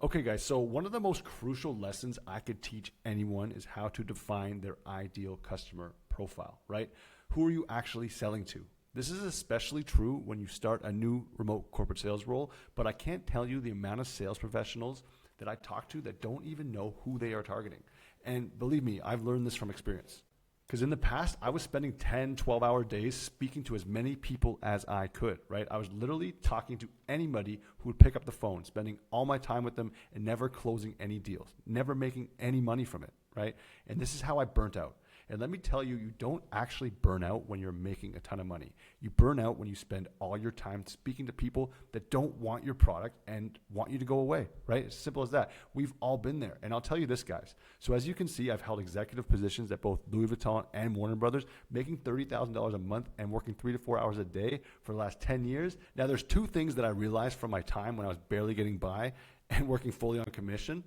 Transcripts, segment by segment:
Okay, guys, so one of the most crucial lessons I could teach anyone is how to define their ideal customer profile, right? Who are you actually selling to? This is especially true when you start a new remote corporate sales role, but I can't tell you the amount of sales professionals that I talk to that don't even know who they are targeting. And believe me, I've learned this from experience. Because in the past, I was spending 10, 12-hour days speaking to as many people as I could, right? I was literally talking to anybody who would pick up the phone, spending all my time with them and never closing any deals, never making any money from it, right? And this is how I burnt out. And let me tell you, you don't actually burn out when you're making a ton of money. You burn out when you spend all your time speaking to people that don't want your product and want you to go away, right? It's simple as that. We've all been there. And I'll tell you this, guys. So as you can see, I've held executive positions at both Louis Vuitton and Warner Brothers, making $30,000 a month and working 3 to 4 hours a day for the last 10 years. Now, there's two things that I realized from my time when I was barely getting by and working fully on commission.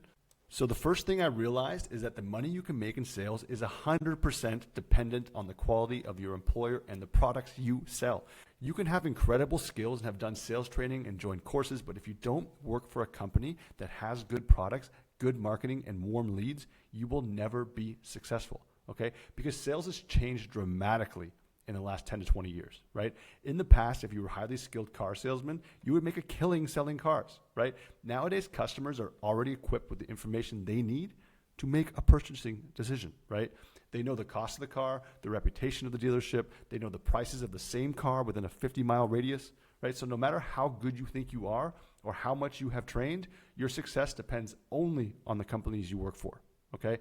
So the first thing I realized is that the money you can make in sales is 100% dependent on the quality of your employer and the products you sell. You can have incredible skills and have done sales training and joined courses, but if you don't work for a company that has good products, good marketing, and warm leads, you will never be successful, okay? Because sales has changed dramatically in the last 10 to 20 years, right? In the past, if you were a highly skilled car salesman, you would make a killing selling cars, right? Nowadays, customers are already equipped with the information they need to make a purchasing decision, right? They know the cost of the car, the reputation of the dealership, they know the prices of the same car within a 50-mile radius, right? So no matter how good you think you are or how much you have trained, your success depends only on the companies you work for, okay?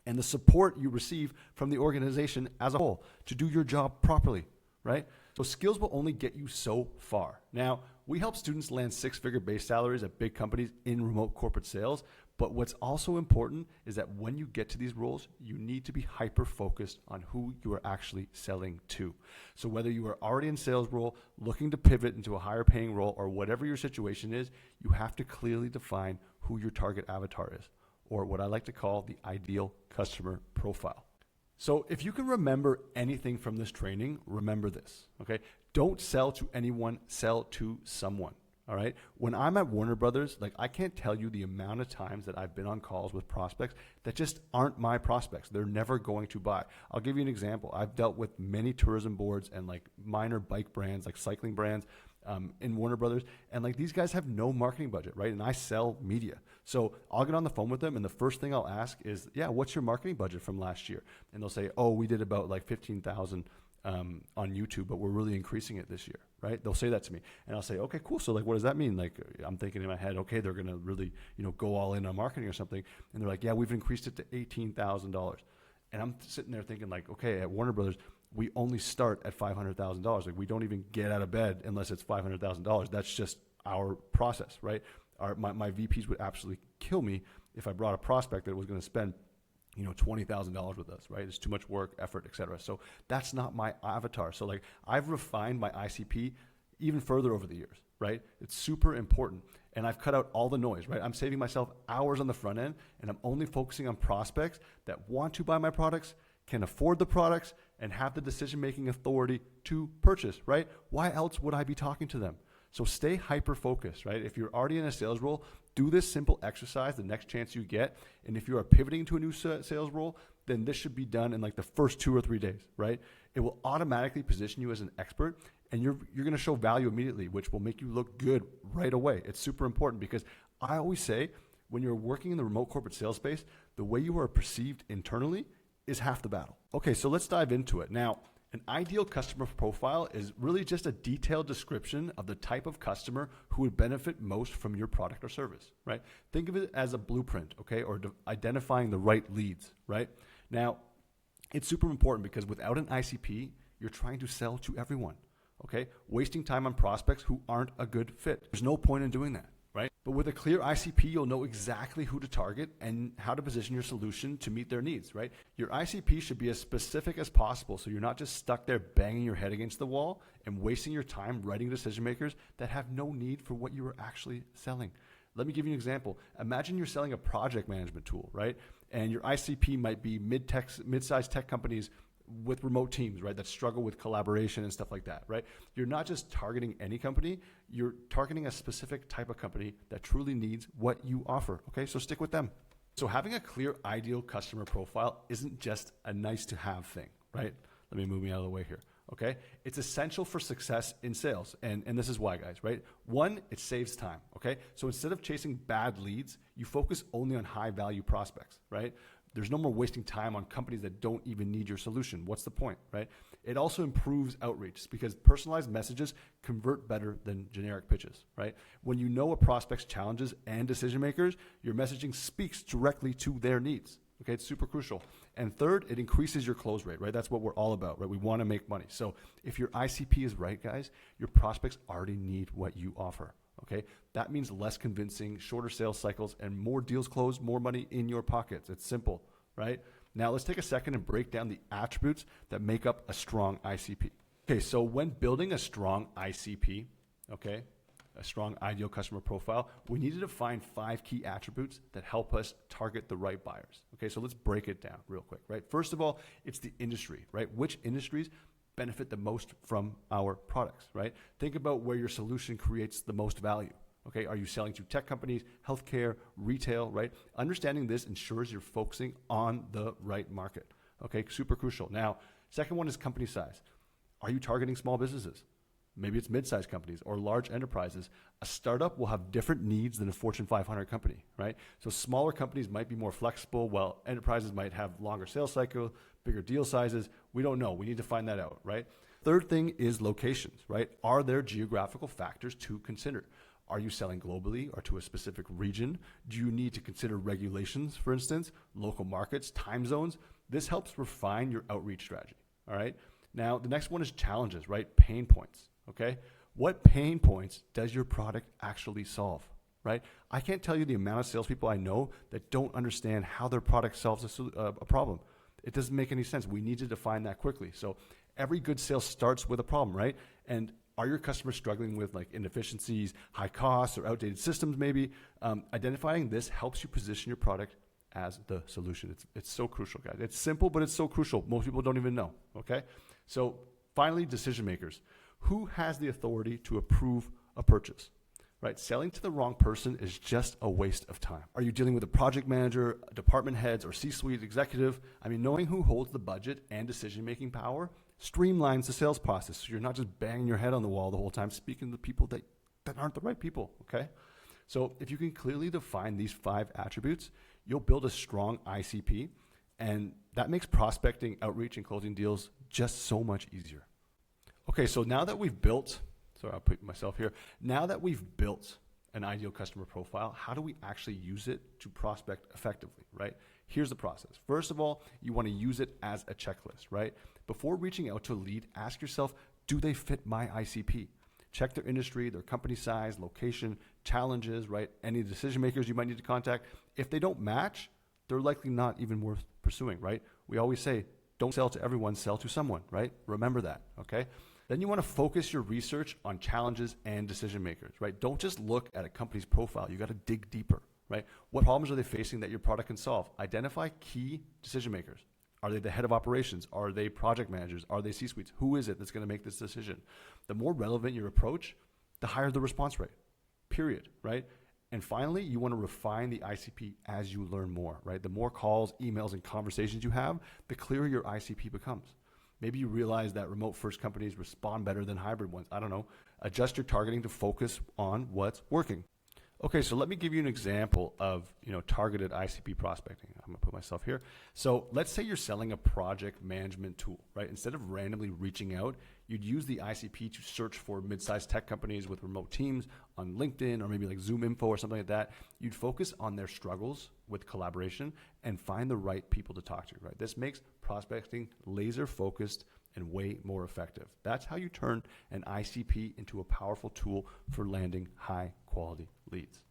And the support you receive from the organization as a whole to do your job properly, right? So skills will only get you so far. Now, we help students land six-figure base salaries at big companies in remote corporate sales, but what's also important is that when you get to these roles, you need to be hyper-focused on who you are actually selling to. So whether you are already in sales role, looking to pivot into a higher paying role, or whatever your situation is, you have to clearly define who your target avatar is, or what I like to call the ideal customer profile. So if you can remember anything from this training, remember this, okay? Don't sell to anyone, sell to someone, all right? When I'm at Warner Brothers, like I can't tell you the amount of times that I've been on calls with prospects that just aren't my prospects. They're never going to buy. I'll give you an example. I've dealt with many tourism boards and like minor bike brands, like cycling brands, in Warner Brothers, and like these guys have no marketing budget, right? And I sell media. So I'll get on the phone with them and the first thing I'll ask is, yeah, what's your marketing budget from last year? And they'll say, oh, we did about like 15,000 on YouTube, but we're really increasing it this year, right? They'll say that to me and I'll say, okay, cool. So like, what does that mean? Like I'm thinking in my head, okay, they're going to really, go all in on marketing or something. And they're like, yeah, we've increased it to $18,000. And I'm sitting there thinking like, okay, at Warner Brothers, we only start at $500,000. Like we don't even get out of bed unless it's $500,000. That's just our process, right? My VPs would absolutely kill me if I brought a prospect that was going to spend, $20,000 with us, right? It's too much work, effort, et cetera. So that's not my avatar. So like I've refined my ICP even further over the years, right? It's super important. And I've cut out all the noise, right? I'm saving myself hours on the front end and I'm only focusing on prospects that want to buy my products, can afford the products, and have the decision-making authority to purchase, right? Why else would I be talking to them? So stay hyper-focused, right? If you're already in a sales role, do this simple exercise the next chance you get. And if you are pivoting to a new sales role, then this should be done in like the first 2 or 3 days, right? It will automatically position you as an expert and you're going to show value immediately, which will make you look good right away. It's super important because I always say when you're working in the remote corporate sales space, the way you are perceived internally is half the battle. Okay, so let's dive into it. Now, an ideal customer profile is really just a detailed description of the type of customer who would benefit most from your product or service, right? Think of it as a blueprint, okay, or identifying the right leads, right? Now, it's super important because without an ICP, you're trying to sell to everyone, okay? Wasting time on prospects who aren't a good fit. There's no point in doing that. Right? But with a clear ICP, you'll know exactly who to target and how to position your solution to meet their needs, right? Your ICP should be as specific as possible so you're not just stuck there banging your head against the wall and wasting your time writing decision makers that have no need for what you are actually selling. Let me give you an example. Imagine you're selling a project management tool, right? And your ICP might be mid-sized tech companies with remote teams, right, that struggle with collaboration and stuff like that, right? You're not just targeting any company, you're targeting a specific type of company that truly needs what you offer, okay? So stick with them. So having a clear ideal customer profile isn't just a nice to have thing, right? Let me move me out of the way here, okay? It's essential for success in sales. And this is why, guys, right? One, it saves time, okay? So instead of chasing bad leads, you focus only on high value prospects, right? There's no more wasting time on companies that don't even need your solution. What's the point, right? It also improves outreach because personalized messages convert better than generic pitches, right? When you know a prospect's challenges and decision makers, your messaging speaks directly to their needs. Okay, it's super crucial. And third, it increases your close rate, right? That's what we're all about, right? We want to make money. So if your ICP is right, guys, your prospects already need what you offer. Okay, that means less convincing, shorter sales cycles, and more deals closed, more money in your pockets. It's simple, right? Now let's take a second and break down the attributes that make up a strong ICP. Okay, so when building a strong ICP, okay, a strong ideal customer profile, we need to define 5 key attributes that help us target the right buyers. Okay, so let's break it down real quick, right? First of all, it's the industry, right? Which industries benefit the most from our products, right? Think about where your solution creates the most value. Okay, are you selling to tech companies, healthcare, retail, right? Understanding this ensures you're focusing on the right market. Okay, super crucial. Now, second one is company size. Are you targeting small businesses? Maybe it's mid-sized companies or large enterprises. A startup will have different needs than a Fortune 500 company, right? So smaller companies might be more flexible, while enterprises might have longer sales cycle, bigger deal sizes. We don't know. We need to find that out, right? Third thing is locations, right? Are there geographical factors to consider? Are you selling globally or to a specific region? Do you need to consider regulations, for instance, local markets, time zones? This helps refine your outreach strategy, all right? Now, the next one is challenges, right? Pain points, okay? What pain points does your product actually solve, right? I can't tell you the amount of salespeople I know that don't understand how their product solves a problem. It doesn't make any sense. We need to define that quickly. So every good sale starts with a problem, right? And are your customers struggling with like inefficiencies, high costs, or outdated systems maybe? Identifying this helps you position your product as the solution. It's so crucial, guys. It's simple, but it's so crucial. Most people don't even know, okay? So finally, decision makers. Who has the authority to approve a purchase? Right? Selling to the wrong person is just a waste of time. Are you dealing with a project manager, department heads, or C-suite executive? I mean, knowing who holds the budget and decision-making power streamlines the sales process. So you're not just banging your head on the wall the whole time, speaking to the people that aren't the right people, okay? So if you can clearly define these 5 attributes, you'll build a strong ICP, and that makes prospecting, outreach, and closing deals just so much easier. Okay, so now that we've built, sorry, I'll put myself here. Now that we've built an ideal customer profile, how do we actually use it to prospect effectively, right? Here's the process. First of all, you want to use it as a checklist, right? Before reaching out to a lead, ask yourself, do they fit my ICP? Check their industry, their company size, location, challenges, right? Any decision makers you might need to contact. If they don't match, they're likely not even worth pursuing, right? We always say, don't sell to everyone, sell to someone, right? Remember that, okay? Then you want to focus your research on challenges and decision makers, right? Don't just look at a company's profile. You got to dig deeper, right? What problems are they facing that your product can solve? Identify key decision makers. Are they the head of operations? Are they project managers? Are they C-suites? Who is it that's going to make this decision? The more relevant your approach, the higher the response rate, period, right? And finally, you want to refine the ICP as you learn more, right? The more calls, emails, and conversations you have, the clearer your ICP becomes. Maybe you realize that remote-first companies respond better than hybrid ones. I don't know. Adjust your targeting to focus on what's working. Okay, so let me give you an example of targeted ICP prospecting. I'm going to put myself here. So let's say you're selling a project management tool, right? Instead of randomly reaching out, you'd use the ICP to search for mid-sized tech companies with remote teams on LinkedIn or maybe like Zoom Info or something like that. You'd focus on their struggles with collaboration and find the right people to talk to, right? This makes prospecting laser focused and way more effective. That's how you turn an ICP into a powerful tool for landing high quality leads.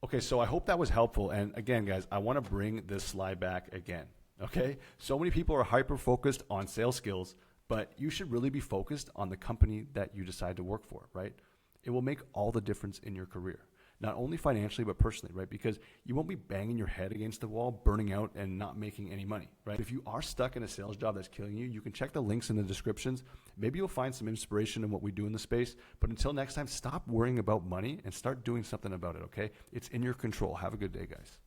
Okay, so I hope that was helpful. And again, guys, I want to bring this slide back again. Okay, so many people are hyper focused on sales skills, but you should really be focused on the company that you decide to work for, right? It will make all the difference in your career. not only financially, but personally, right? Because you won't be banging your head against the wall, burning out and not making any money, right? If you are stuck in a sales job that's killing you, you can check the links in the descriptions. Maybe you'll find some inspiration in what we do in the space. But until next time, stop worrying about money and start doing something about it, okay? It's in your control. Have a good day, guys.